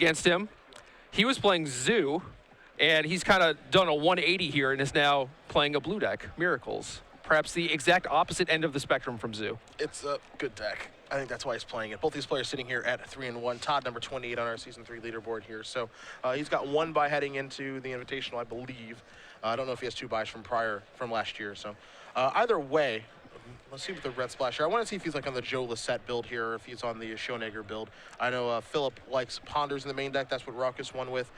against him. He was playing Zoo, and he's kind of done a 180 here and is now playing a blue deck, Miracles. Perhaps the exact opposite end of the spectrum from Zoo. It's a good deck. I think that's why he's playing it. Both these players sitting here at 3-1. Todd, number 28 on our Season 3 leaderboard here. So he's got 1 bye heading into the Invitational, I believe. I don't know if he has 2 byes from last year. So either way, let's see what the red splash here. I want to see if he's like on the Joe Lissette build here or if he's on the Schoenegger build. I know Philip likes Ponders in the main deck. That's what Raucus won with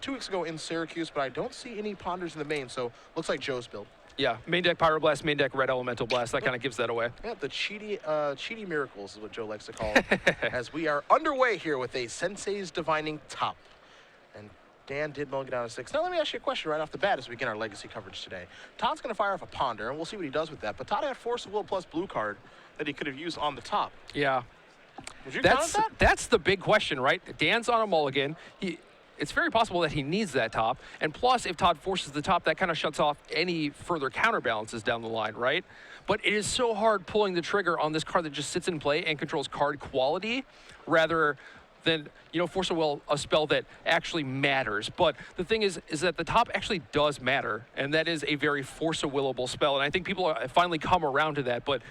2 weeks ago in Syracuse, but I don't see any Ponders in the main, so looks like Joe's build. Yeah, main deck Pyroblast, main deck Red Elemental Blast. That kind of gives that away. Yeah, the cheaty miracles is what Joe likes to call it. As we are underway here with a Sensei's Divining top. And Dan did mulligan down to 6. Now let me ask you a question right off the bat as we begin our legacy coverage today. Todd's going to fire off a Ponder, and we'll see what he does with that. But Todd had Force of Will plus blue card that he could have used on the top. Yeah. Would you count that? That's the big question, right? Dan's on a mulligan. It's very possible that he needs that top. And plus, if Todd forces the top, that kind of shuts off any further counterbalances down the line, right? But it is so hard pulling the trigger on this card that just sits in play and controls card quality rather than, you know, Force of Will, a spell that actually matters. But the thing is that the top actually does matter, and that is a very Force of Willable spell. And I think people have finally come around to that. But,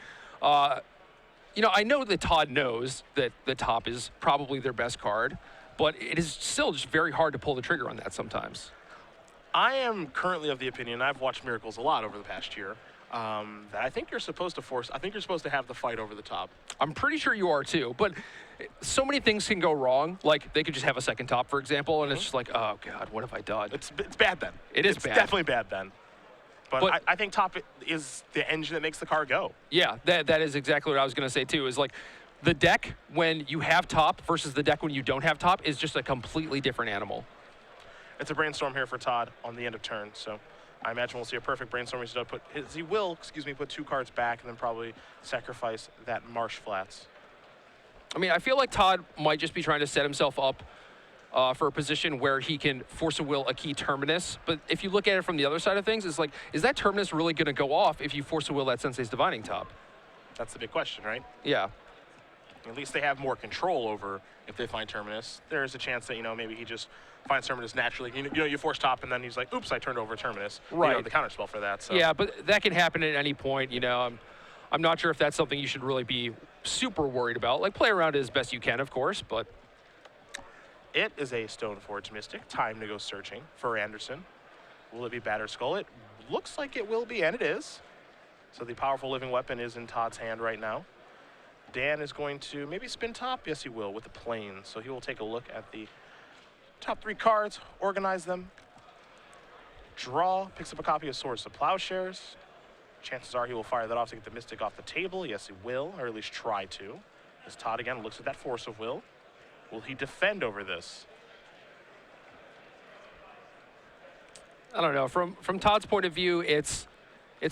you know, I know that Todd knows that the top is probably their best card, but it is still just very hard to pull the trigger on that sometimes. I am currently of the opinion, I've watched Miracles a lot over the past year, that I think you're supposed to have the fight over the top. I'm pretty sure you are too, but so many things can go wrong. Like, they could just have a second top, for example, and it's just like, oh God, what have I done? It's bad then. It's bad. It's definitely bad then. But I think top is the engine that makes the car go. Yeah, that is exactly what I was going to say too, is like, the deck when you have top versus the deck when you don't have top is just a completely different animal. It's a brainstorm here for Todd on the end of turn, so I imagine we'll see a perfect brainstorm. He will put 2 cards back and then probably sacrifice that Marsh Flats. I mean, I feel like Todd might just be trying to set himself up for a position where he can Force of Will a key Terminus. But if you look at it from the other side of things, it's like, is that Terminus really going to go off if you Force of Will that Sensei's Divining top? That's the big question, right? Yeah. At least they have more control over if they find Terminus. There's a chance that, you know, maybe he just finds Terminus naturally. You know, you force top and then he's like, oops, I turned over Terminus. Right. You know, the counterspell for that. So. Yeah, but that can happen at any point, you know. I'm not sure if that's something you should really be super worried about. Like, play around it as best you can, of course, but. It is a Stoneforge Mystic. Time to go searching for Anderson. Will it be Batterskull? It looks like it will be, and it is. So the powerful living weapon is in Todd's hand right now. Dan is going to maybe spin top. Yes, he will with the plane. So he will take a look at the top 3 cards, organize them, draw, picks up a copy of Swords to Plowshares. Chances are he will fire that off to get the Mystic off the table. Yes, he will, or at least try to. As Todd again looks at that Force of Will. Will he defend over this? I don't know. From Todd's point of view, it's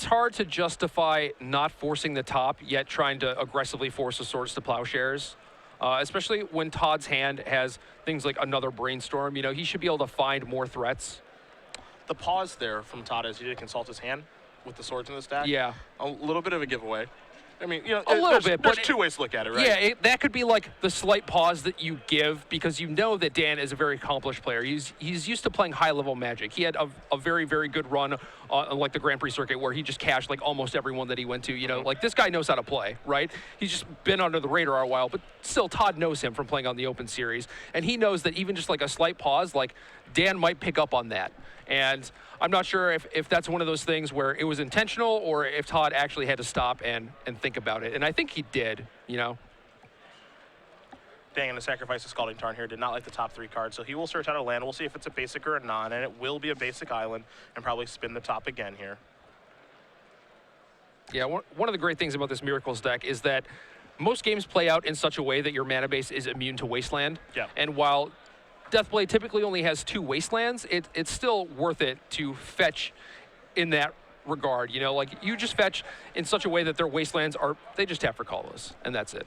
hard to justify not forcing the top, yet trying to aggressively force the Swords to Plowshares, especially when Todd's hand has things like another Brainstorm. You know, he should be able to find more threats. The pause there from Todd as he did consult his hand with the swords in the stack. Yeah. A little bit of a giveaway. I mean, you know, a little bit, there's but 2 ways to look at it, right? Yeah, that could be like the slight pause that you give because you know that Dan is a very accomplished player. He's used to playing high-level Magic. He had a very, very good run on like the Grand Prix circuit where he just cashed like almost everyone that he went to. You know, like this guy knows how to play, right? He's just been under the radar a while, but still Todd knows him from playing on the Open Series, and he knows that even just like a slight pause, like Dan might pick up on that. And I'm not sure if that's one of those things where it was intentional or if Todd actually had to stop and think about it. And I think he did, you know. Dan going to sacrifice a Scalding Tarn here. Did not like the top 3 cards, so he will search out a land. We'll see if it's a basic or a non, and it will be a basic island and probably spin the top again here. Yeah, one of the great things about this Miracles deck is that most games play out in such a way that your mana base is immune to Wasteland. Yeah. And while Deathblade typically only has 2 Wastelands, it's still worth it to fetch in that regard. You know, like you just fetch in such a way that their Wastelands they just have for colorless, and that's it.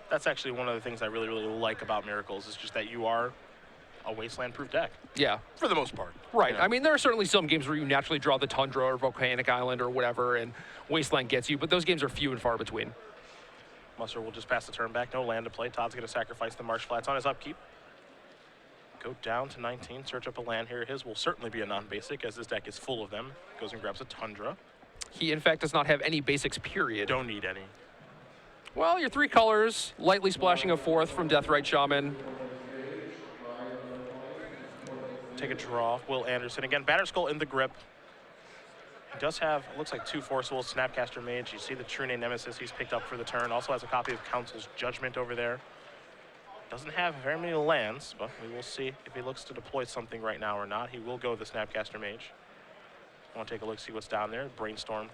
That's actually one of the things I really, really like about Miracles is just that you are a Wasteland-proof deck. Yeah. For the most part. Right. You know? I mean, there are certainly some games where you naturally draw the Tundra or Volcanic Island or whatever, and Wasteland gets you, but those games are few and far between. Musser will just pass the turn back. No land to play. Todd's going to sacrifice the Marsh Flats on his upkeep. Go down to 19. Search up a land here. His will certainly be a non-basic, as this deck is full of them. Goes and grabs a Tundra. He, in fact, does not have any basics, period. Don't need any. Well, your 3 colors, lightly splashing a 4th from Deathrite Shaman. Take a draw. Will Anderson. Again, Batterskull in the grip. He does have, looks like 2 Force Wills, Snapcaster Mage. You see the True Name Nemesis he's picked up for the turn. Also has a copy of Council's Judgment over there. Doesn't have very many lands, but we will see if he looks to deploy something right now or not. He will go with the Snapcaster Mage. I want to take a look, see what's down there. Brainstorm,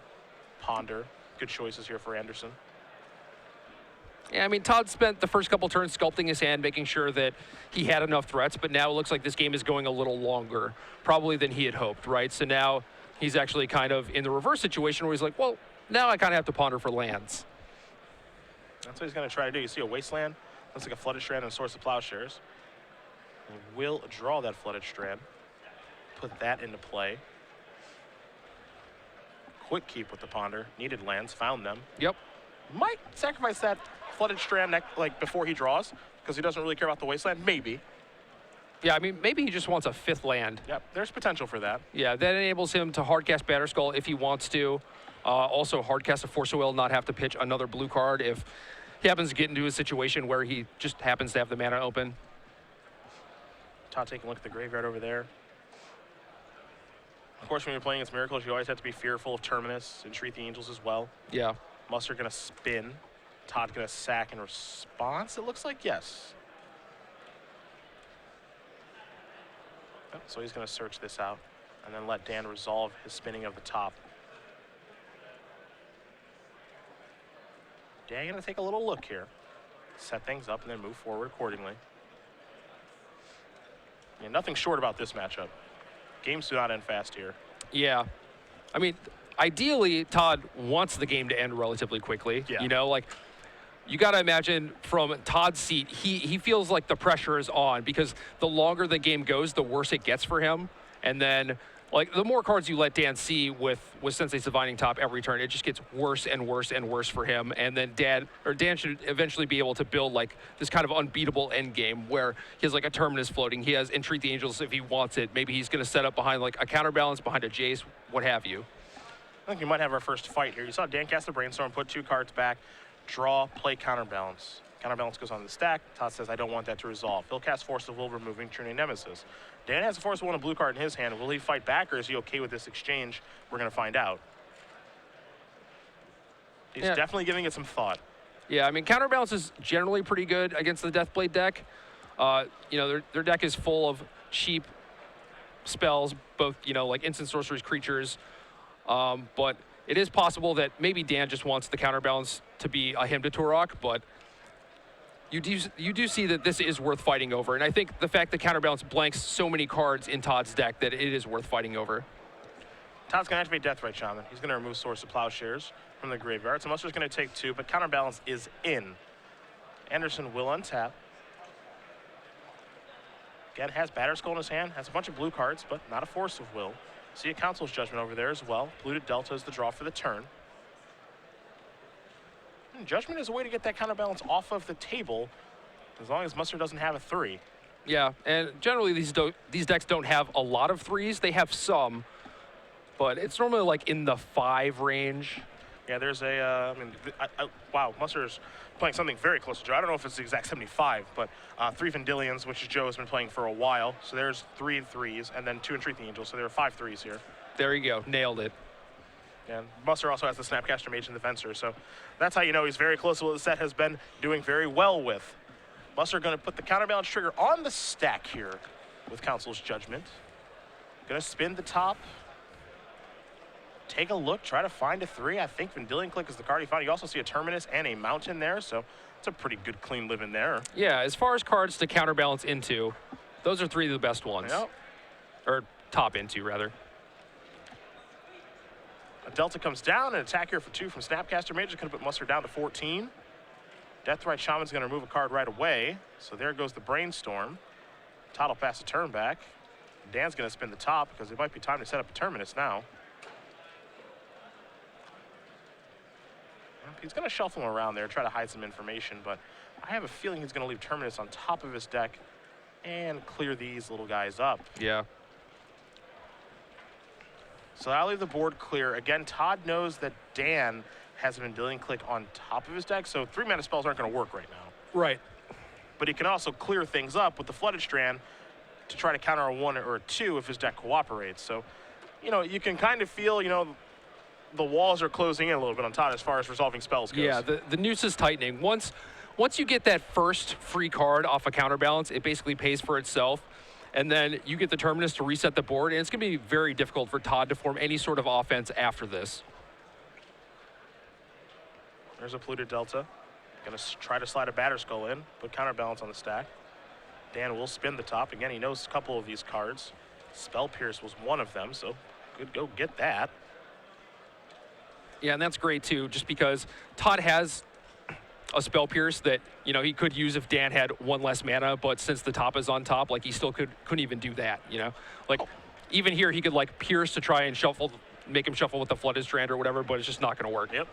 Ponder. Good choices here for Anderson. Yeah, I mean, Todd spent the first couple turns sculpting his hand, making sure that he had enough threats, but now it looks like this game is going a little longer, probably than he had hoped, right? So now he's actually kind of in the reverse situation where he's like, well, now I kind of have to ponder for lands. That's what he's going to try to do. You see a Wasteland, looks like a Flooded Strand and a Source of Plowshares. He will draw that Flooded Strand, put that into play. Quick keep with the Ponder, needed lands, found them. Yep. Might sacrifice that Flooded Strand like before he draws, because he doesn't really care about the Wasteland, maybe. Yeah, I mean, maybe he just wants a 5th land. Yep, there's potential for that. Yeah, that enables him to hardcast Batterskull if he wants to. Also hardcast a Force of Will, not have to pitch another blue card if he happens to get into a situation where he just happens to have the mana open. Todd taking a look at the graveyard over there. Of course, when you're playing against Miracles, you always have to be fearful of Terminus, Entreat the Angels as well. Yeah. Musser gonna spin. Todd gonna sack in response, it looks like, yes. Yep, so he's gonna search this out and then let Dan resolve his spinning of the top. Dan gonna take a little look here, set things up and then move forward accordingly. Yeah, nothing short about this matchup. Games do not end fast here. Yeah. I mean, ideally, Todd wants the game to end relatively quickly. Yeah. You know, like, you got to imagine from Todd's seat, he feels like the pressure is on because the longer the game goes, the worse it gets for him. And then, like, the more cards you let Dan see with Sensei's Divining Top every turn, it just gets worse and worse and worse for him. And then Dan should eventually be able to build, like, this kind of unbeatable end game where he has, like, a Terminus floating. He has Entreat the Angels if he wants it. Maybe he's going to set up behind, like, a counterbalance, behind a Jace, what have you. I think we might have our first fight here. You saw Dan cast the Brainstorm, put 2 cards back, draw, play Counterbalance. Counterbalance goes on the stack. Todd says, I don't want that to resolve. He'll cast Force of Will, removing True Name Nemesis. Dan has a Force of Will and a blue card in his hand. Will he fight back, or is he okay with this exchange? We're going to find out. He's definitely giving it some thought. Yeah, I mean, Counterbalance is generally pretty good against the Deathblade deck. You know, their deck is full of cheap spells, both, you know, like instant sorceries, creatures. But it is possible that maybe Dan just wants the Counterbalance to be a Hymn to Turok, but you do see that this is worth fighting over. And I think the fact that Counterbalance blanks so many cards in Todd's deck that it is worth fighting over. Todd's going to activate Deathrite Shaman. He's going to remove Source of Plowshares from the graveyard. So Musser's going to take 2, but Counterbalance is in. Anderson will untap. Again, has Batterskull in his hand, has a bunch of blue cards, but not a Force of Will. See a Council's Judgment over there as well. Polluted Delta is the draw for the turn. And Judgment is a way to get that Counterbalance off of the table, as long as Musser doesn't have a 3. Yeah, and generally these decks don't have a lot of 3s. They have some, but it's normally like in the 5 range. Yeah, there's a, wow, Musser's playing something very close to Joe. I don't know if it's the exact 75, but 3 Vendilions, which Joe has been playing for a while. So there's 3 3s, and then 2 Entreat the Angels. So there are 5 3s here. There you go, nailed it. And Musser also has the Snapcaster Mage and the Fencer. So that's how you know he's very close to what the set has been doing very well with. Musser going to put the Counterbalance trigger on the stack here with Council's Judgment. Going to spin the top. Take a look, try to find a 3. I think Vendilion Click is the card he found. You also see a Terminus and a Mountain there, so it's a pretty good clean living there. Yeah, as far as cards to Counterbalance into, those are 3 of the best ones. Yep. Or top into, rather. A Delta comes down, an attack here for 2 from Snapcaster Mage. It's going to put Musser down to 14. Deathrite Shaman's going to remove a card right away, so there goes the Brainstorm. Todd will pass a turn back. Dan's going to spin the top because it might be time to set up a Terminus now. He's going to shuffle him around there, try to hide some information, but I have a feeling he's going to leave Terminus on top of his deck and clear these little guys up. Yeah. So I'll leave the board clear. Again, Todd knows that Dan has an Endilion Click on top of his deck, so 3-mana spells aren't going to work right now. Right. But he can also clear things up with the Flooded Strand to try to counter a 1 or a 2 if his deck cooperates. So, you know, you can kind of feel, you know, the walls are closing in a little bit on Todd as far as resolving spells goes. Yeah, the noose is tightening. Once you get that first free card off a counterbalance, it basically pays for itself. And then you get the Terminus to reset the board, and it's going to be very difficult for Todd to form any sort of offense after this. There's a Polluted Delta. Going to try to slide a Batterskull in, put counterbalance on the stack. Dan will spin the top. Again, he knows a couple of these cards. Spell Pierce was one of them, so good go get that. Yeah, and that's great too, just because Todd has a Spell Pierce that, you know, he could use if Dan had 1 less mana, but since the top is on top, like, he still couldn't even do that, you know? Like, even here, he could, like, Pierce to try and shuffle, make him shuffle with the Flooded Strand or whatever, but it's just not going to work. Yep.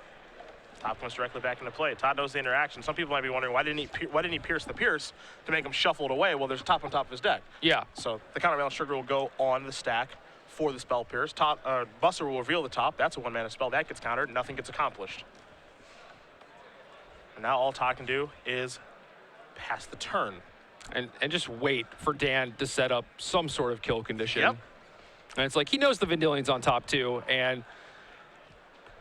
Top comes directly back into play. Todd knows the interaction. Some people might be wondering, why didn't he pierce the Pierce to make him shuffle it away? Well, there's a top on top of his deck. Yeah. So the counterbalance trigger will go on the stack for the Spell Pierce. Musser will reveal the top. That's a 1-mana spell. That gets countered. Nothing gets accomplished. And now all Todd can do is pass the turn. And just wait for Dan to set up some sort of kill condition. Yep. And it's like, he knows the Vendiliion's on top too, and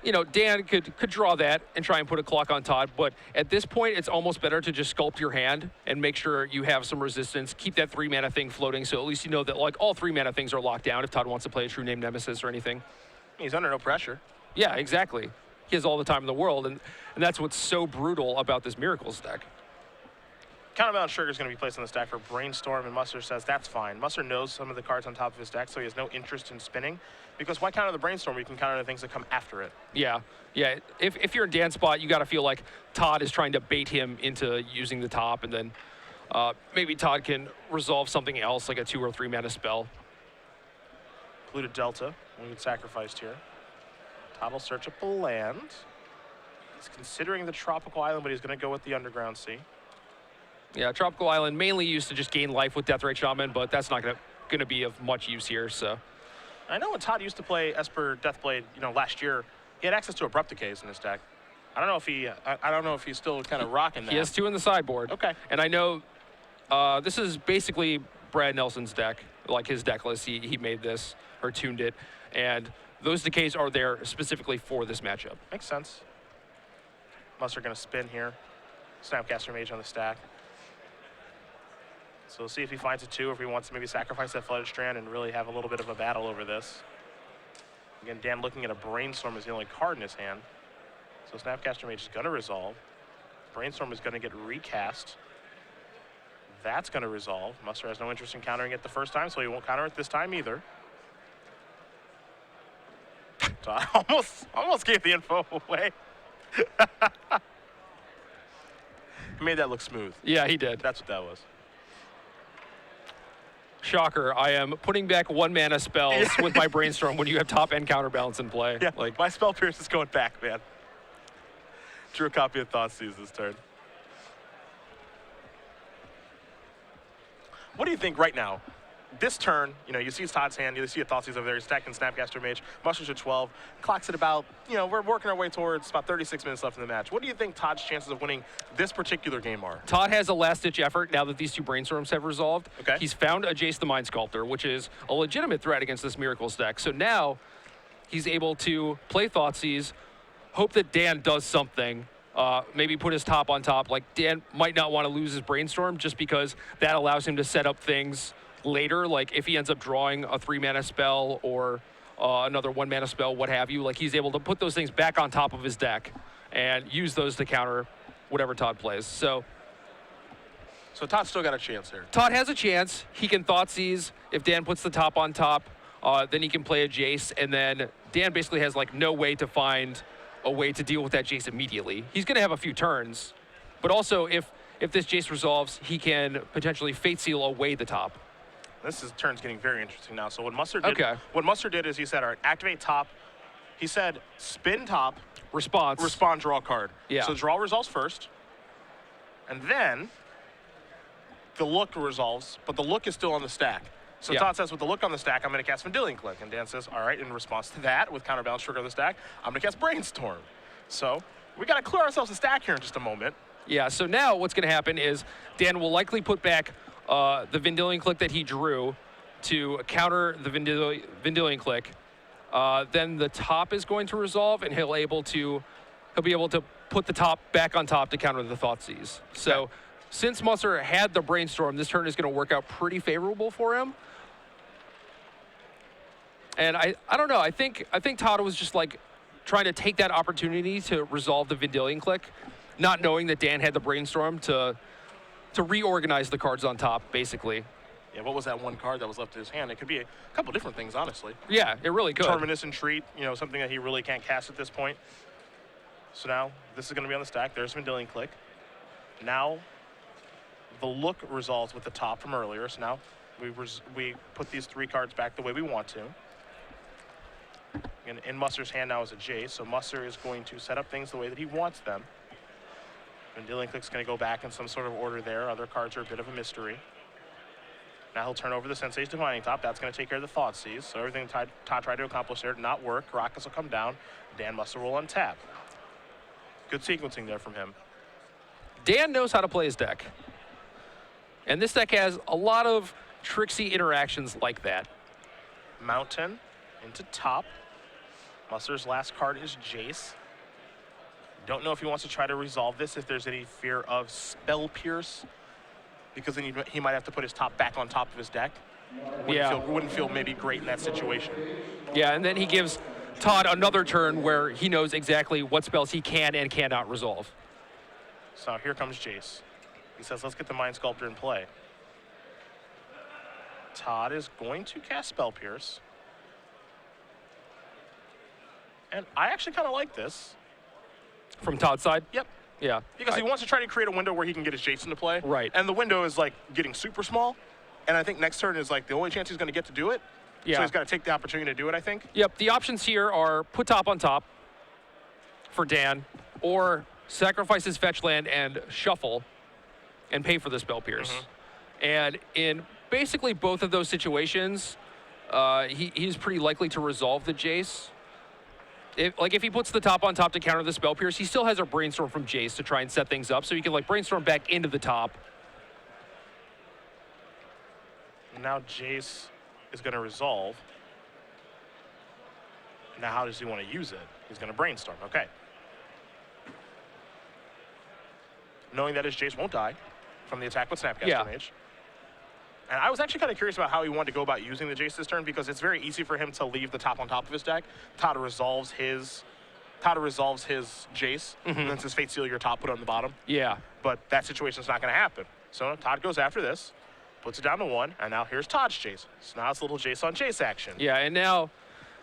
you know, Dan could draw that and try and put a clock on Todd, but at this point, it's almost better to just sculpt your hand and make sure you have some resistance. Keep that 3-mana thing floating, so at least you know that, like, all 3-mana things are locked down if Todd wants to play a True Name Nemesis or anything. He's under no pressure. Yeah, exactly. He has all the time in the world, and that's what's so brutal about this Miracles deck. Counterbalance trigger is going to be placed on the stack for Brainstorm, and Musser says that's fine. Musser knows some of the cards on top of his deck, so he has no interest in spinning. Because why counter the Brainstorm? You can counter the things that come after it. Yeah, yeah. If you're in Dan's spot, you got to feel like Todd is trying to bait him into using the top, and then maybe Todd can resolve something else, like a 2 or 3 mana spell. Polluted Delta will get sacrificed here. Todd will search up a land. He's considering the Tropical Island, but he's going to go with the Underground Sea. Yeah, Tropical Island mainly used to just gain life with Deathrite Shaman, but that's not going to be of much use here. So I know when Todd used to play Esper Deathblade, you know, last year, he had access to Abrupt Decays in his deck. I don't know if he's still kind of rocking that. He has 2 in the sideboard. Okay. And I know this is basically Brad Nelson's deck, like his deck list. He made this or tuned it, and those decays are there specifically for this matchup. Makes sense. Musser going to spin here. Snapcaster Mage on the stack. So we'll see if he finds a 2, or if he wants to maybe sacrifice that Flooded Strand and really have a little bit of a battle over this. Again, Dan looking at a Brainstorm as the only card in his hand. So Snapcaster Mage is going to resolve. Brainstorm is going to get recast. That's going to resolve. Musser has no interest in countering it the first time, so he won't counter it this time either. So I almost gave the info away. He made that look smooth. Yeah, he did. That's what that was. Shocker, I am putting back 1-mana spells with my Brainstorm when you have top and counterbalance in play. Yeah, like, my Spell Pierce is going back, man. Drew a copy of Thoughtseize this turn. What do you think right now? This turn, you know, you see Todd's hand, you see a Thoughtseize over there, he's stacking Snapcaster Mage, Musser's at 12, clock's at about, you know, we're working our way towards about 36 minutes left in the match. What do you think Todd's chances of winning this particular game are? Todd has a last-ditch effort now that these 2 Brainstorms have resolved. Okay. He's found a Jace the Mind Sculptor, which is a legitimate threat against this Miracles deck. So now he's able to play Thoughtseize, hope that Dan does something, maybe put his top on top. Like, Dan might not want to lose his Brainstorm just because that allows him to set up things later. Like, if he ends up drawing a 3-mana spell or another 1-mana spell, what have you, like, he's able to put those things back on top of his deck and use those to counter whatever Todd plays. So Todd's still got a chance here. Todd has a chance. He can Thoughtseize. If Dan puts the top on top, then he can play a Jace, and then Dan basically has, like, no way to find a way to deal with that Jace immediately. He's going to have a few turns, but also if this Jace resolves, he can potentially Fate Seal away the top. Turn's getting very interesting now. So what Musser did is he said, all right, activate top. He said spin top, response. Respond, draw card. Yeah. So draw resolves first, and then the look resolves, but the look is still on the stack. So Yeah. Todd says, with the look on the stack, I'm going to cast Vendilion Click. And Dan says, all right, in response to that, with counterbalance trigger on the stack, I'm going to cast Brainstorm. So we got to clear ourselves a stack here in just a moment. Yeah, so now what's going to happen is Dan will likely put back the Vendilion Click that he drew to counter the Vendilion Click. Then the top is going to resolve, and he'll be able to put the top back on top to counter the Thoughtseize. So Okay. since Musser had the Brainstorm, this turn is going to work out pretty favorable for him. And I don't know. I think Todd was just like trying to take that opportunity to resolve the Vendilion Click, not knowing that Dan had the Brainstorm to reorganize the cards on top, basically. Yeah, what was that one card that was left in his hand? It could be a couple different things, honestly. Yeah, it really could. Terminus and Treat, something that he really can't cast at this point. So now this is going to be on the stack. There's Vendilion Click. Now the look resolves with the top from earlier. So now we put these 3 cards back the way we want to. And in Musser's hand now is a Jace, so Musser is going to set up things the way that he wants them. Vendilion Click's going to go back in some sort of order there. Other cards are a bit of a mystery. Now he'll turn over the Sensei's Divining Top. That's going to take care of the Thoughtseize. So everything Todd tried to accomplish there did not work. Karakas will come down. Dan Musser will untap. Good sequencing there from him. Dan knows how to play his deck. And this deck has a lot of tricksy interactions like that. Mountain into top. Musser's last card is Jace. Don't know if he wants to try to resolve this, if there's any fear of Spell Pierce, because then he might have to put his top back on top of his deck. Wouldn't feel maybe great in that situation. Yeah, and then he gives Todd another turn where he knows exactly what spells he can and cannot resolve. So here comes Jace. He says, let's get the Mind Sculptor in play. Todd is going to cast Spell Pierce. And I actually kind of like this. From Todd's side? Yep. Yeah. Because he wants to try to create a window where he can get his Jace into play. Right. And the window is like getting super small. And I think next turn is like the only chance he's going to get to do it. Yeah. So he's got to take the opportunity to do it, I think. Yep, the options here are put top on top for Dan, or sacrifice his fetch land and shuffle and pay for the Spell Pierce. And in basically both of those situations, he's pretty likely to resolve the Jace. If he puts the top on top to counter the Spell Pierce, he still has a Brainstorm from Jace to try and set things up, so he can Brainstorm back into the top. Now Jace is going to resolve. Now how does he want to use it? He's going to Brainstorm. Okay. Knowing that his Jace won't die from the attack with Snapcaster Mage. And I was actually kind of curious about how he wanted to go about using the Jace this turn, because it's very easy for him to leave the top on top of his deck. Todd resolves his Jace, and then says Fate Seal your top, put it on the bottom. Yeah. But that situation's not going to happen. So Todd goes after this, puts it down to 1, and now here's Todd's Jace. So now it's a little Jace on Jace action. Yeah, and now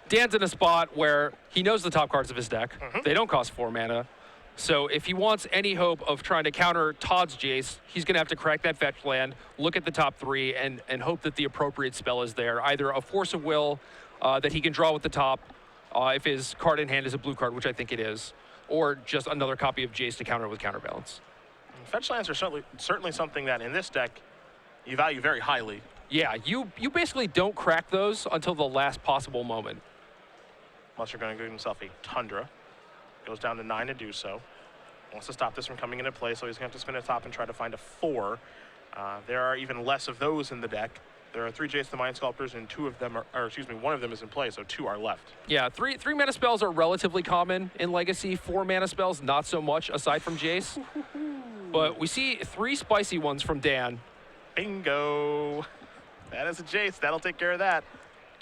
Dan's in a spot where he knows the top cards of his deck. They don't cost 4 mana. So if he wants any hope of trying to counter Todd's Jace, he's going to have to crack that fetch land, look at the top 3, and hope that the appropriate spell is there. Either a Force of Will that he can draw with the top, if his card in hand is a blue card, which I think it is, or just another copy of Jace to counter with counterbalance. Fetch lands are certainly something that in this deck you value very highly. Yeah, you basically don't crack those until the last possible moment. Musser going to give himself a Tundra. Goes down to 9 to do so. Wants to stop this from coming into play, so he's going to have to spin a top and try to find a 4. There are even less of those in the deck. There are 3 Jace the Mind Sculptors, and 2 of them are, or excuse me, 1 of them is in play, so 2 are left. Yeah, three mana spells are relatively common in Legacy. 4 mana spells, not so much, aside from Jace. But we see 3 spicy ones from Dan. Bingo. That is a Jace. That'll take care of that.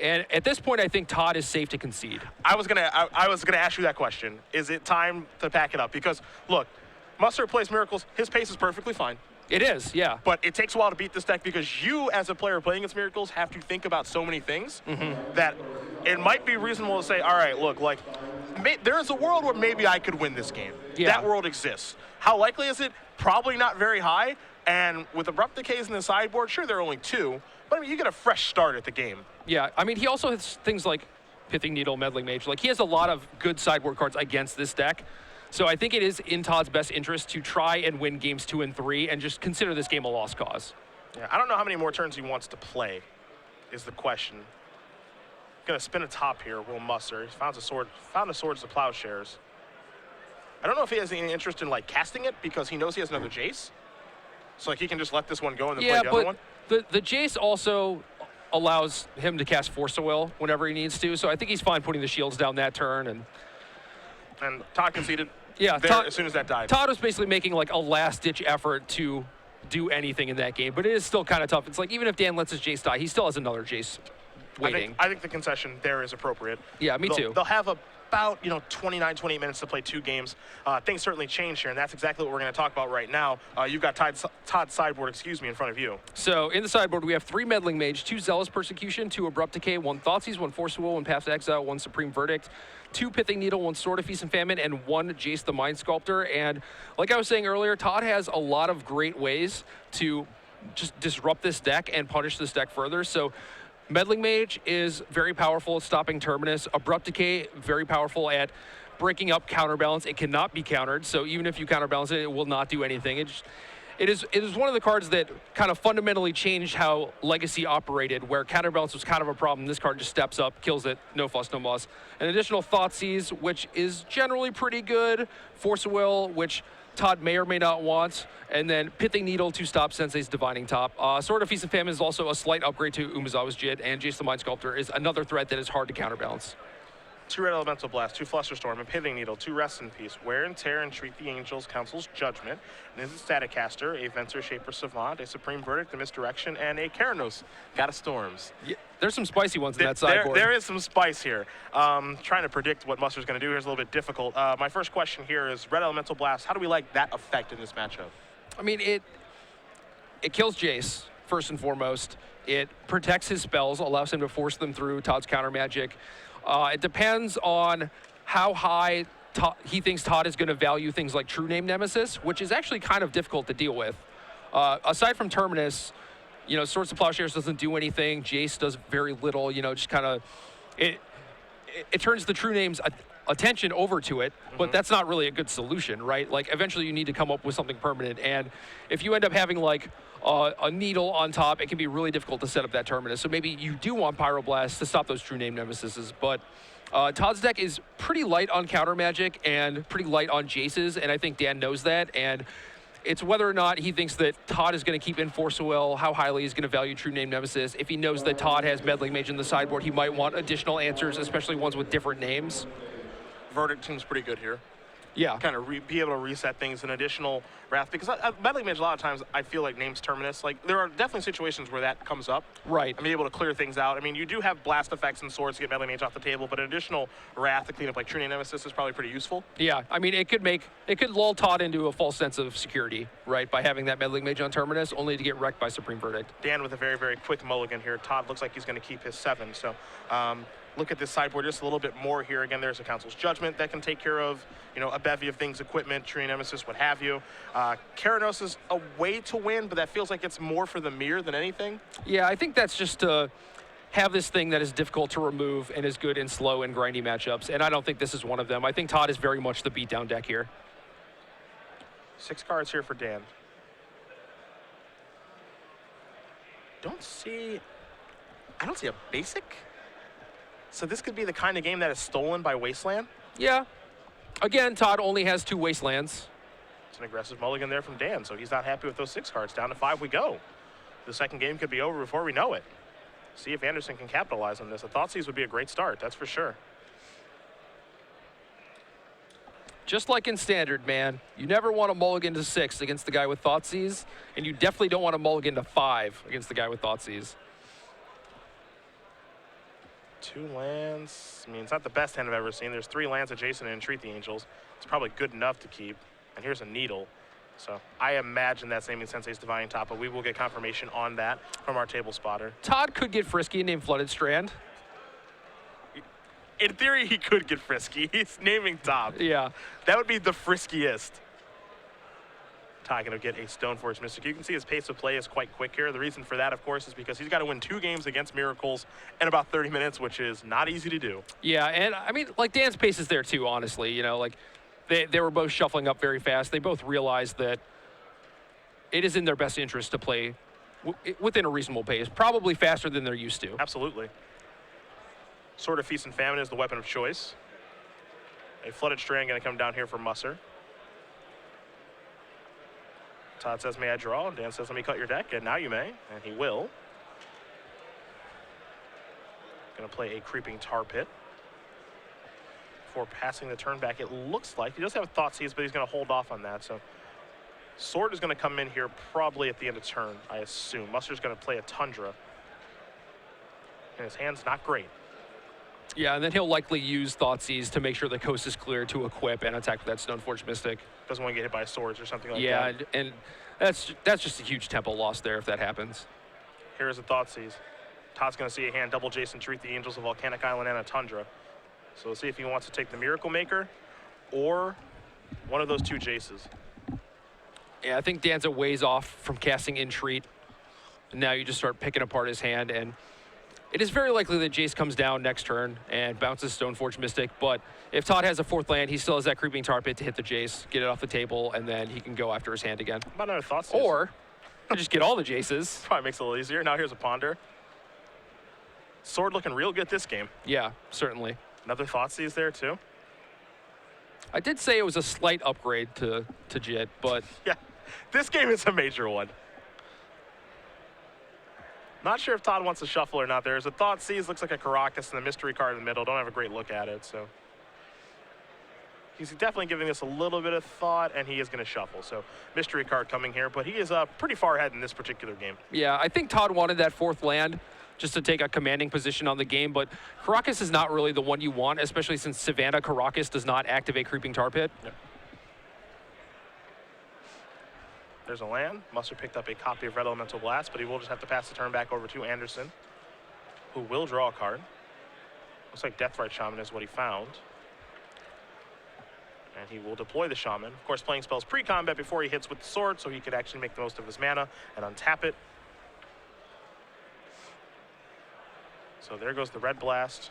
And at this point, I think Todd is safe to concede. I was gonna ask you that question. Is it time to pack it up? Because look, Musser plays Miracles. His pace is perfectly fine. It is, yeah. But it takes a while to beat this deck, because you, as a player playing against Miracles, have to think about so many things that it might be reasonable to say, all right, look, like, there is a world where maybe I could win this game. Yeah. That world exists. How likely is it? Probably not very high. And with Abrupt Decays in the sideboard, sure, there are only 2. But I mean, you get a fresh start at the game. Yeah, I mean, he also has things like Pithing Needle, Meddling Mage. Like, he has a lot of good sideboard cards against this deck. So I think it is in Todd's best interest to try and win games 2 and 3 and just consider this game a lost cause. Yeah, I don't know how many more turns he wants to play, is the question. Gonna spin a top here, Will Musser. He found a Swords to Plowshares. I don't know if he has any interest in like casting it because he knows he has another Jace. So like he can just let this one go and then play the other one. The Jace also allows him to cast Force of Will whenever he needs to. So I think he's fine putting the shields down that turn. And Todd conceded as soon as that died. Todd was basically making like a last-ditch effort to do anything in that game, but it is still kind of tough. It's like even if Dan lets his Jace die, he still has another Jace waiting. I think the concession there is appropriate. Yeah, me too. They'll have about 29, 28 minutes to play 2 games. Things certainly change here, and that's exactly what we're going to talk about right now. You've got Todd's sideboard, in front of you. So in the sideboard, we have 3 Meddling Mage, 2 Zealous Persecution, 2 Abrupt Decay, 1 Thoughtseize, 1 Force of Will, 1 Path to Exile, 1 Supreme Verdict, 2 Pithing Needle, 1 Sword of Feast and Famine, and 1 Jace the Mind Sculptor. And like I was saying earlier, Todd has a lot of great ways to just disrupt this deck and punish this deck further. So Meddling Mage is very powerful at stopping Terminus. Abrupt Decay, very powerful at breaking up Counterbalance. It cannot be countered, so even if you counterbalance it, it will not do anything. It is one of the cards that kind of fundamentally changed how Legacy operated, where counterbalance was kind of a problem. This card just steps up, kills it, no fuss, no muss. An additional Thoughtseize, which is generally pretty good. Force of Will, which Todd may or may not want, and then Pithing Needle to stop Sensei's Divining Top. Sword of Feast and Famine is also a slight upgrade to Umezawa's Jit, and Jace the Mind Sculptor is another threat that is hard to counterbalance. 2 Red Elemental Blast, 2 Flusterstorm, a Pithing Needle, 2 Rest in Peace, Wear and Tear, Entreat the Angels, Council's Judgment, an Instant Static Caster, a Venser Shaper Savant, a Supreme Verdict, a Misdirection, and a Keranos. Got a Storms. Yeah, there's some spicy ones in that sideboard. There is some spice here. Trying to predict what Musser's going to do here is a little bit difficult. My first question here is Red Elemental Blast. How do we like that effect in this matchup? I mean, it kills Jace, first and foremost. It protects his spells, allows him to force them through Todd's counter magic. It depends on how high he thinks Todd is going to value things like True Name Nemesis, which is actually kind of difficult to deal with. Aside from Terminus, Swords to Plowshares doesn't do anything. Jace does very little, just kind of... It turns the True Name's attention over to it, but that's not really a good solution, right? Like, eventually you need to come up with something permanent, and if you end up having, like, a Needle on top, it can be really difficult to set up that Terminus. So maybe you do want Pyroblast to stop those True Name Nemesises, but Todd's deck is pretty light on counter magic and pretty light on Jaces, and I think Dan knows that, and it's whether or not he thinks that Todd is going to keep in Force of Will, how highly he's going to value True Name Nemesis. If he knows that Todd has Meddling Mage in the sideboard, he might want additional answers, especially ones with different names. Verdict seems pretty good here. Yeah. Kind of be able to reset things, an additional Wrath, because Meddling Mage, a lot of times, I feel like names Terminus. Like, there are definitely situations where that comes up. Right. And be able to clear things out. I mean, you do have blast effects and swords to get Meddling Mage off the table, but an additional Wrath to clean up like True Name Nemesis is probably pretty useful. Yeah, I mean, it could lull Todd into a false sense of security, right, by having that Meddling Mage on Terminus, only to get wrecked by Supreme Verdict. Dan with a very, very quick mulligan here. Todd looks like he's going to keep his 7, so look at this sideboard just a little bit more here. Again, there's a Council's Judgment that can take care of, a bevy of things, equipment, True Nemesis, what have you. Keranos is a way to win, but that feels like it's more for the mirror than anything. Yeah, I think that's just to have this thing that is difficult to remove and is good in slow and grindy matchups, and I don't think this is one of them. I think Todd is very much the beatdown deck here. 6 cards here for Dan. I don't see a basic. So this could be the kind of game that is stolen by Wasteland? Yeah. Again, Todd only has 2 Wastelands. It's an aggressive mulligan there from Dan, so he's not happy with those 6 cards. Down to 5 we go. The second game could be over before we know it. See if Anderson can capitalize on this. A Thoughtseize would be a great start, that's for sure. Just like in Standard, man, you never want to mulligan to 6 against the guy with Thoughtseize, and you definitely don't want to mulligan to 5 against the guy with Thoughtseize. 2 lands. I mean, it's not the best hand I've ever seen. There's 3 lands adjacent and Entreat the Angels. It's probably good enough to keep. And here's a Needle. So I imagine that's naming Sensei's Divining Top, but we will get confirmation on that from our table spotter. Todd could get frisky and name Flooded Strand. In theory, he could get frisky. He's naming Top. Yeah. That would be the friskiest. Todd going to get a Stoneforge Mystic. You can see his pace of play is quite quick here. The reason for that, of course, is because he's got to win 2 games against Miracles in about 30 minutes, which is not easy to do. Yeah, and I mean, like, Dan's pace is there too, honestly. You know, like, they were both shuffling up very fast. They both realized that it is in their best interest to play within a reasonable pace, probably faster than they're used to. Absolutely. Sword of Feast and Famine is the weapon of choice. A Flooded Strand going to come down here for Musser. Todd says, may I draw? And Dan says, let me cut your deck, and now you may, and he will. Going to play a Creeping Tar Pit. Before passing the turn back, it looks like he does have Thoughtseize, but he's going to hold off on that. So Sword is going to come in here probably at the end of turn, I assume. Musser's going to play a Tundra. And his hand's not great. Yeah, and then he'll likely use Thoughtseize to make sure the coast is clear to equip and attack with that Stoneforge Mystic. Doesn't want to get hit by swords or something like that. Yeah, and that's just a huge tempo loss there if that happens. Here's a Thoughtseize. Todd's going to see a hand double Jason treat the Angels of Volcanic Island and a Tundra. So we'll see if he wants to take the Miracle Maker or one of those 2 Jaces. Yeah, I think Dan's a ways off from casting Entreat. Now you just start picking apart his hand, and it is very likely that Jace comes down next turn and bounces Stoneforge Mystic, but if Todd has a 4th land, he still has that Creeping Tar Pit to hit the Jace, get it off the table, and then he can go after his hand again. How about another Thoughtseize? Or just get all the Jaces. Probably makes it a little easier. Now here's a Ponder. Sword looking real good this game. Yeah, certainly. Another Thoughtseize there too. I did say it was a slight upgrade to Jit, but Yeah, this game is a major one. Not sure if Todd wants to shuffle or not. There's a Thoughtseize, looks like a Caracas, and the mystery card in the middle. Don't have a great look at it, so. He's definitely giving this a little bit of thought, and he is going to shuffle. So mystery card coming here, but he is pretty far ahead in this particular game. yeah, I think Todd wanted that 4th land just to take a commanding position on the game, but Caracas is not really the one you want, especially since Savannah Caracas does not activate Creeping Tar Pit. Yep. There's a land. Musser picked up a copy of Red Elemental Blast, but he will just have to pass the turn back over to Anderson, who will draw a card. Looks like Deathrite Shaman is what he found. And he will deploy the Shaman. Of course, playing spells pre-combat before he hits with the sword, so he could actually make the most of his mana and untap it. So there goes the Red Blast.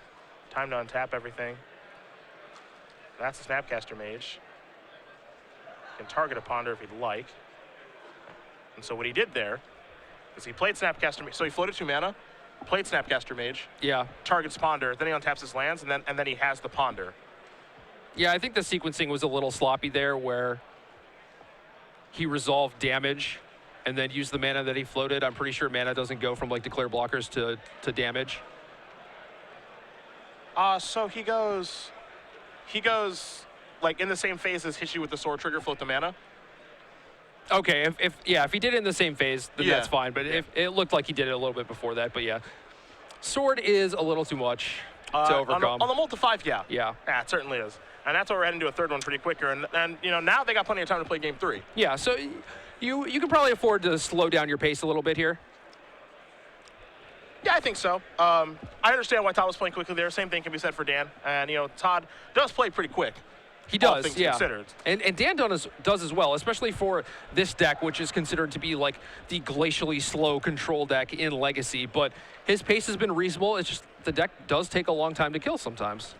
Time to untap everything. That's a Snapcaster Mage. Can target a Ponder if he'd like. And so what he did there is he played Snapcaster Mage. So he floated 2 mana, played Snapcaster Mage, Yeah. targets Ponder, then he untaps his lands, and then he has the Ponder. Yeah, I think the sequencing was a little sloppy there where he resolved damage and then used the mana that he floated. I'm pretty sure mana doesn't go from like declare blockers to damage. So he goes like in the same phase as hit you with the sword trigger, float the mana. Okay, if he did it in the same phase, then Yeah. that's fine. But if it looked like he did it a little bit before that, but yeah. Sword is a little too much to overcome. On the multi-5, yeah. Yeah. Yeah, it certainly is. And that's why we're heading to a 3rd one pretty quicker. And you know, now they got plenty of time to play game 3. Yeah, so you can probably afford to slow down your pace a little bit here. Yeah, I think so. I understand why Todd was playing quickly there. Same thing can be said for Dan. And, you know, Todd does play pretty quick. He all does, things yeah. considered. And Dan does as well, especially for this deck, which is considered to be like the glacially slow control deck in Legacy. But his pace has been reasonable. It's just the deck does take a long time to kill sometimes.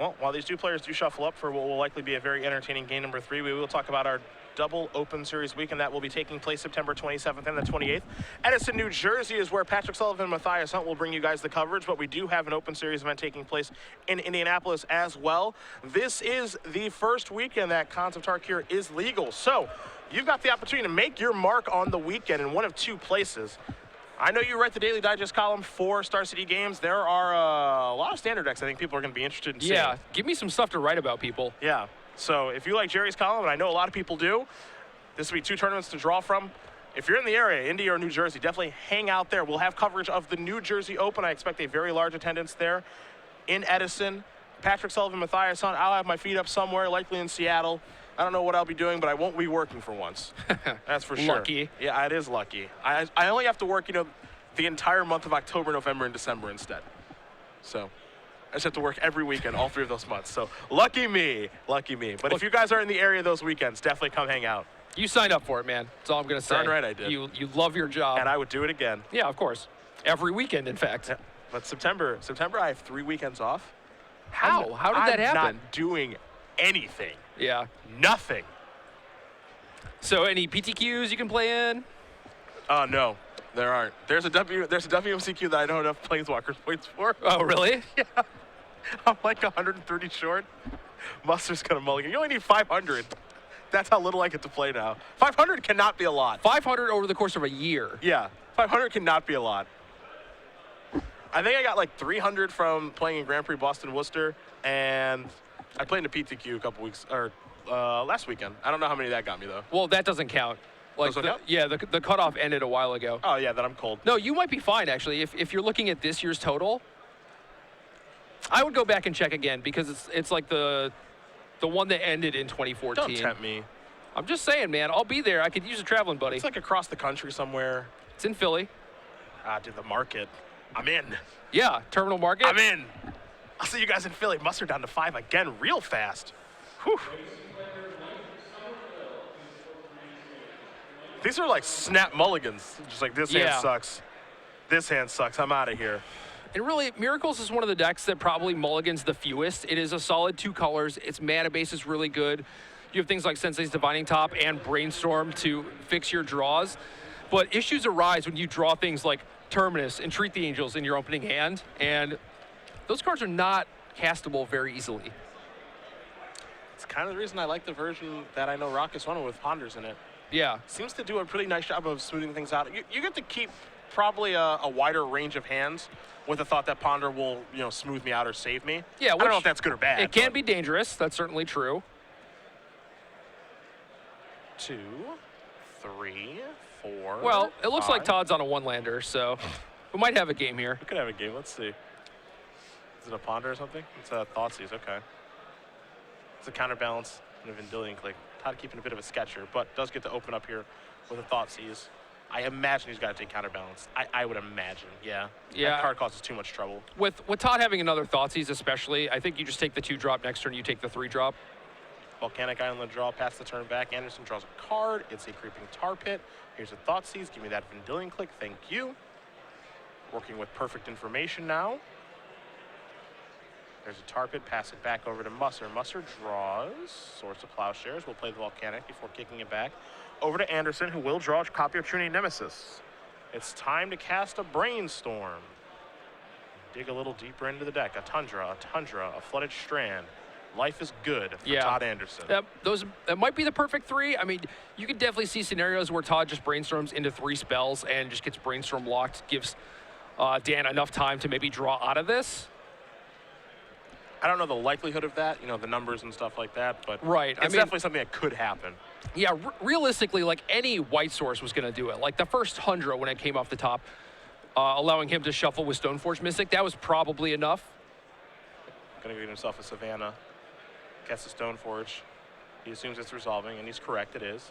Well, while these 2 players do shuffle up for what will likely be a very entertaining game number 3, we will talk about our double Open Series weekend that will be taking place September 27th and the 28th. Edison, New Jersey is where Patrick Sullivan and Matthias Hunt will bring you guys the coverage, but we do have an Open Series event taking place in Indianapolis as well. This is the first weekend that Khans of Tarkir is legal. So you've got the opportunity to make your mark on the weekend in one of 2 places. I know you write the Daily Digest column for Star City Games. There are a lot of standard decks I think people are going to be interested in seeing. Yeah, give me some stuff to write about, people. Yeah. So if you like Jerry's column, and I know a lot of people do, this will be 2 tournaments to draw from. If you're in the area, Indy or New Jersey, definitely hang out there. We'll have coverage of the New Jersey Open. I expect a very large attendance there in Edison. Patrick Sullivan, Matthias Hunt, I'll have my feet up somewhere, likely in Seattle. I don't know what I'll be doing, but I won't be working for once. That's for sure. Lucky. Yeah, it is lucky. I only have to work, you know, the entire month of October, November, and December instead. So I just have to work every weekend, all 3 of those months. So lucky me, lucky me. But if you guys are in the area those weekends, definitely come hang out. You signed up for it, man. That's all I'm going to say. Darn right I did. You love your job. And I would do it again. Yeah, of course. Every weekend, in fact. Yeah. But September, I have 3 weekends off. How? How did that happen? I'm not doing anything. Yeah. Nothing. So any PTQs you can play in? No, there aren't. There's a WMCQ that I don't have enough Planeswalkers points for. Oh, really? Yeah. I'm like 130 short. Musser's gonna mulligan. You only need 500. That's how little I get to play now. 500 cannot be a lot. 500 over the course of a year. Yeah, 500 cannot be a lot. I think I got like 300 from playing in Grand Prix Boston Worcester, and I played in a PTQ a couple weeks, or last weekend. I don't know how many that got me though. Well, that doesn't count. Like Doesn't count? Yeah, the cutoff ended a while ago. Oh yeah, then I'm cold. No, you might be fine actually. If you're looking at this year's total, I would go back and check again because it's like the one that ended in 2014. Don't tempt me. I'm just saying, man. I'll be there. I could use a traveling buddy. It's like across the country somewhere. It's in Philly. Dude, the market. I'm in. Yeah, Terminal Market. I'm in. I'll see you guys in Philly. Musser down to 5 again real fast. Whew. These are like snap mulligans. Just like this hand sucks. This hand sucks. I'm out of here. And really, Miracles is one of the decks that probably mulligans the fewest. It is a solid 2 colors. Its mana base is really good. You have things like Sensei's Divining Top and Brainstorm to fix your draws. But issues arise when you draw things like Terminus and Treat the Angels in your opening hand. And those cards are not castable very easily. It's kind of the reason I like the version that I know Raucous won with Ponders in it. Yeah. Seems to do a pretty nice job of smoothing things out. You get to keep probably a wider range of hands with the thought that Ponder will, smooth me out or save me. Yeah, I don't know if that's good or bad. It can be dangerous. That's certainly true. 2, 3, 4. Well, it looks 5. like Todd's on a 1-lander, so we might have a game here. We could have a game. Let's see. Is it a Ponder or something? It's a Thoughtseize. Okay. It's a counterbalance and a Vendilion Click. Todd keeping a bit of a sketcher, but does get to open up here with a Thoughtseize. I imagine he's got to take counterbalance. I would imagine, yeah. Yeah. That card causes too much trouble. With Todd having another Thoughtseize especially, I think you just take the 2-drop next turn, you take the 3-drop. Volcanic Island draw, pass the turn back. Anderson draws a card. It's a Creeping Tar Pit. Here's a Thoughtseize. Give me that Vendilion Click. Thank you. Working with perfect information now. There's a Tar Pit. Pass it back over to Musser. Musser draws Swords of Plowshares. We'll play the Volcanic before kicking it back. Over to Anderson, who will draw a copy of Trinity Nemesis. It's time to cast a Brainstorm. Dig a little deeper into the deck. A Tundra, a Flooded Strand. Life is good for Todd Anderson. That might be the perfect 3. I mean, you could definitely see scenarios where Todd just brainstorms into 3 spells and just gets brainstorm locked, gives Dan enough time to maybe draw out of this. I don't know the likelihood of that, the numbers and stuff like that, but right. It's definitely something that could happen. Yeah, realistically, like any white source was going to do it. Like the first Tundra when it came off the top, allowing him to shuffle with Stoneforge Mystic, that was probably enough. Gonna get himself a Savannah. Gets the Stoneforge. He assumes it's resolving, and he's correct, it is.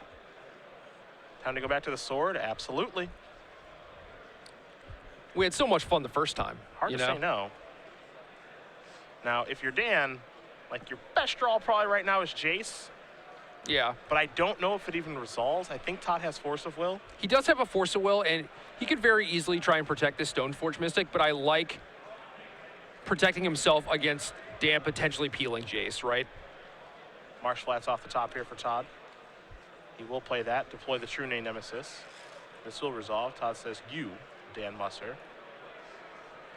Time to go back to the sword? Absolutely. We had so much fun the first time. Hard to say no. Now, if you're Dan, like your best draw probably right now is Jace. Yeah. But I don't know if it even resolves. I think Todd has Force of Will. He does have a Force of Will, and he could very easily try and protect this Stoneforge Mystic, but I like protecting himself against Dan potentially peeling Jace, right? Marsh Flats off the top here for Todd. He will play that, deploy the True Name Nemesis. This will resolve. Todd says, you, Dan Musser.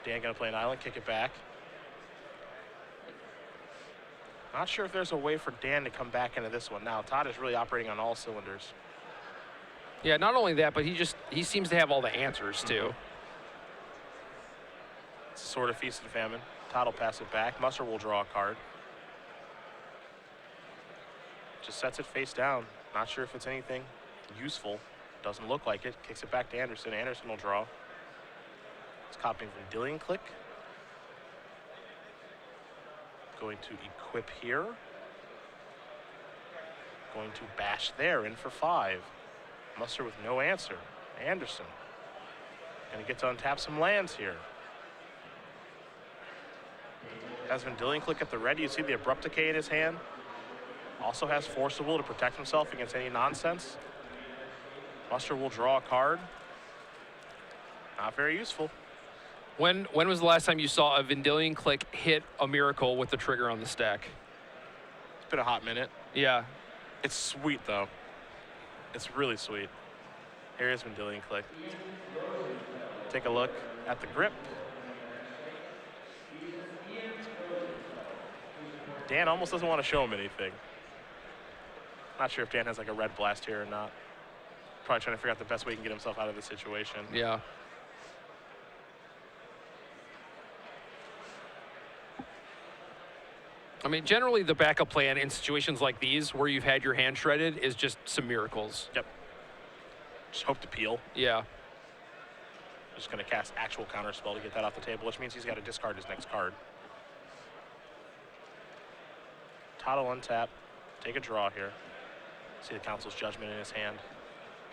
Dan gonna play an island, kick it back. Not sure if there's a way for Dan to come back into this one. Now, Todd is really operating on all cylinders. Yeah, not only that, but he seems to have all the answers, too. It's a Sword of Feast and Famine. Todd will pass it back. Musser will draw a card. Just sets it face down. Not sure if it's anything useful. Doesn't look like it. Kicks it back to Anderson. Anderson will draw. It's copying Vendilion Click. Going to equip here. Going to bash there, in for 5. Musser with no answer. Anderson. Gonna get to untap some lands here. Has Vendilion Click at the ready. You see the Abrupt Decay in his hand. Also has Forcible to protect himself against any nonsense. Musser will draw a card. Not very useful. When was the last time you saw a Vendilion Click hit a Miracle with the trigger on the stack? It's been a hot minute. Yeah. It's sweet, though. It's really sweet. Here is Vendilion Click. Take a look at the grip. Dan almost doesn't want to show him anything. Not sure if Dan has like a red blast here or not. Probably trying to figure out the best way he can get himself out of this situation. Yeah. I mean, generally the backup plan in situations like these where you've had your hand shredded is just some Miracles. Yep. Just hope to peel. Yeah. Just going to cast actual counter spell to get that off the table, which means he's got to discard his next card. Todd will untap, take a draw here. See the Council's Judgment in his hand.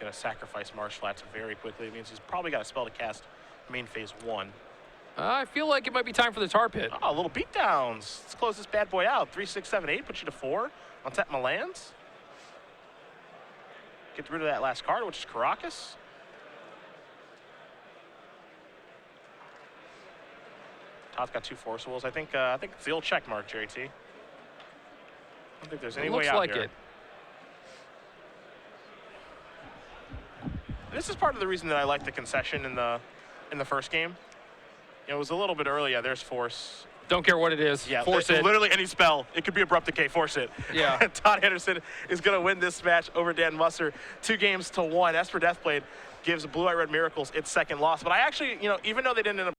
Going to sacrifice Marsh Flats very quickly. It means he's probably got a spell to cast main phase 1. I feel like it might be time for the tar pit. Oh, little beatdowns. Let's close this bad boy out. 3, 6, 7, 8, put you to 4. Untap my lands. Get rid of that last card, which is Caracas. Todd's got 2 Forcibles. I think it's the old check mark, Jerry T. I don't think there's any way out Looks like here. it. This is part of the reason that I like the concession in the first game. You know, it was a little bit early. Yeah, there's Force. Don't care what it is. Yeah, Force it. Literally any spell. It could be Abrupt Decay. Force it. Yeah. Todd Anderson is going to win this match over Dan Musser 2-1. Esper Deathblade gives Blue Eye Red Miracles its second loss. But I actually, you know, even though they didn't end up